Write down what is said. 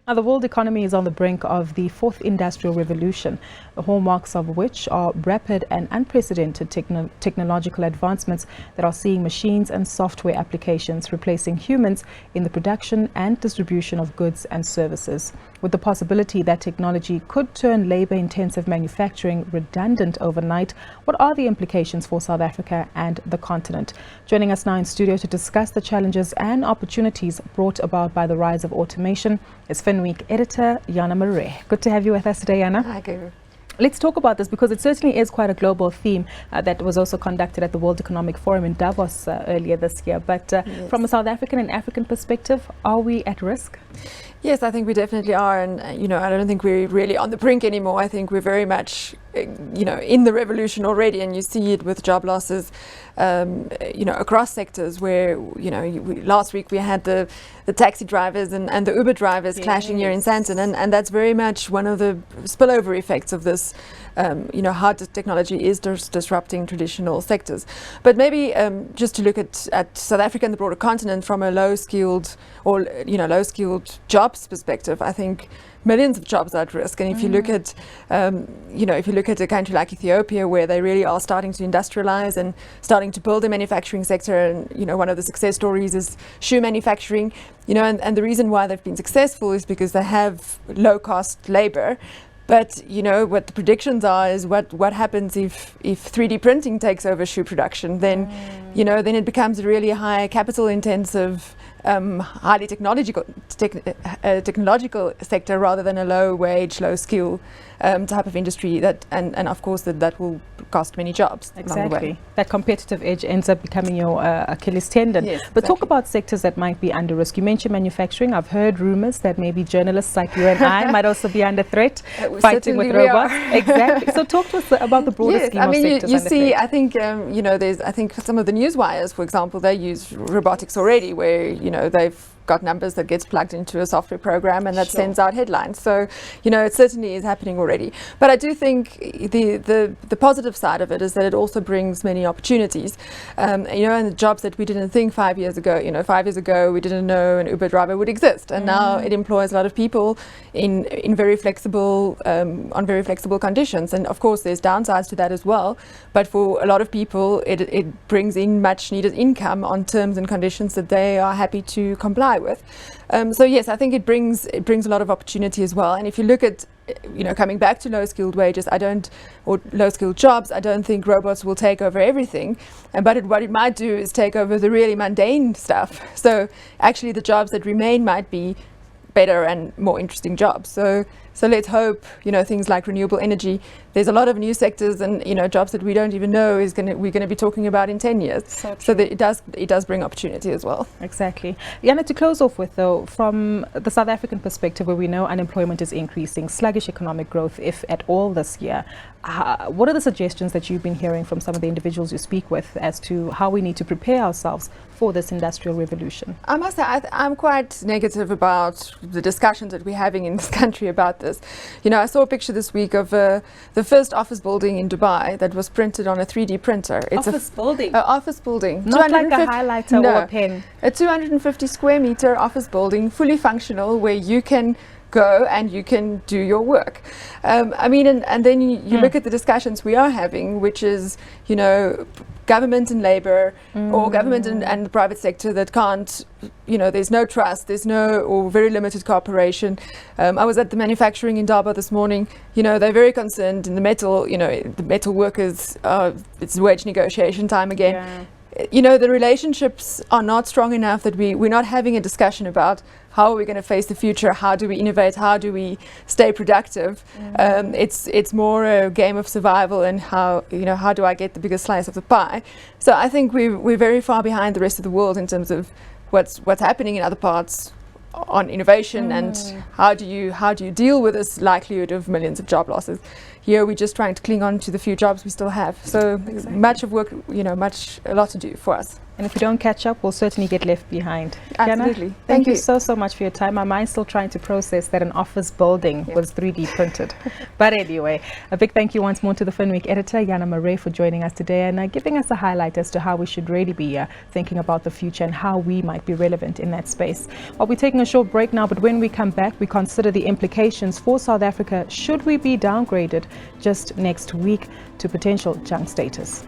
Now, the world economy is on the brink of the fourth industrial revolution, the hallmarks of which are rapid and unprecedented technological advancements that are seeing machines and software applications replacing humans in the production and distribution of goods and services, with the possibility that technology could turn labor-intensive manufacturing redundant overnight. What are the implications for South Africa and the continent? Joining us now in studio to discuss the challenges and opportunities brought about by the rise of automation is Finweek editor Yana Marais. Good to have you with us today, Yana. Hi, Guru. Let's talk about this because it certainly is quite a global theme that was also conducted at the World Economic Forum in Davos earlier this year. But Yes. From a South African and African perspective, are we at risk? Yes, I think we definitely are, and I don't think we're really on the brink anymore. I think we're very much, in the revolution already, and you see it with job losses, across sectors. Where last week we had the taxi drivers and the Uber drivers clashing here in Sandton, and that's very much one of the spillover effects of this. How technology is disrupting traditional sectors. But maybe just to look at South Africa and the broader continent from a low-skilled jobs perspective, I think millions of jobs are at risk. And if you look at, a country like Ethiopia, where they really are starting to industrialize and starting to build a manufacturing sector, and one of the success stories is shoe manufacturing, and the reason why they've been successful is because they have low-cost labor. But what the predictions are is what happens if 3D printing takes over shoe production. Then then it becomes a really high capital intensive, highly technological sector rather than a low wage, low skill type of industry. And of course that will cost many jobs along the way. That competitive edge ends up becoming your Achilles tendon. Yes, but exactly. Talk about sectors that might be under risk. You mentioned manufacturing. I've heard rumors that maybe journalists like you and I might also be under threat, fighting with robots. Exactly. So talk to us about the broader scheme of sectors. You see, I think I think some of the news wires, for example, they use robotics already, where they've got numbers that gets plugged into a software program and that sends out headlines. So it certainly is happening already. But I do think the positive side of it is that it also brings many opportunities. And the jobs that we didn't think 5 years ago. 5 years ago we didn't know an Uber driver would exist, and now it employs a lot of people in very flexible on very flexible conditions. And of course there's downsides to that as well. But for a lot of people it brings in much needed income on terms and conditions that they are happy to comply with. So yes, I think it brings a lot of opportunity as well. And if you look at coming back to low-skilled wages, or low-skilled jobs, I don't think robots will take over everything. But what it might do is take over the really mundane stuff. So actually the jobs that remain might be better and more interesting jobs. So let's hope, things like renewable energy. There's a lot of new sectors and, jobs that we don't even know we're going to be talking about in 10 years. So that it does bring opportunity as well. Exactly. Yana, to close off with, though, from the South African perspective, where we know unemployment is increasing, sluggish economic growth, if at all, this year, what are the suggestions that you've been hearing from some of the individuals you speak with as to how we need to prepare ourselves for this industrial revolution? I must say, I'm quite negative about the discussions that we're having in this country about this. I saw a picture this week of the first office building in Dubai that was printed on a 3D printer. It's office building? Office building. Not like a highlighter or a pen? A 250 square meter office building, fully functional, where you can go and you can do your work. And then you look at the discussions we are having, which is, government and labor, or government and the private sector that can't, there's no trust, or very limited cooperation. I was at the manufacturing in Durban this morning. They're very concerned in the metal, the metal workers, it's wage negotiation time again. Yeah. The relationships are not strong enough that we're not having a discussion about how are we going to face the future, how do we innovate, how do we stay productive. It's more a game of survival and how do I get the biggest slice of the pie. So I think we're very far behind the rest of the world in terms of what's happening in other parts on innovation and how do you deal with this likelihood of millions of job losses. here we're just trying to cling on to the few jobs we still have. So much of work, a lot to do for us. And if we don't catch up, we'll certainly get left behind. Absolutely. Yana, thank you so much for your time. My mind's still trying to process that an office building was 3D printed. But anyway, a big thank you once more to the Finweek editor, Yana Murray, for joining us today and giving us a highlight as to how we should really be thinking about the future and how we might be relevant in that space. Well, we're taking a short break now, but when we come back, we consider the implications for South Africa should we be downgraded just next week to potential junk status.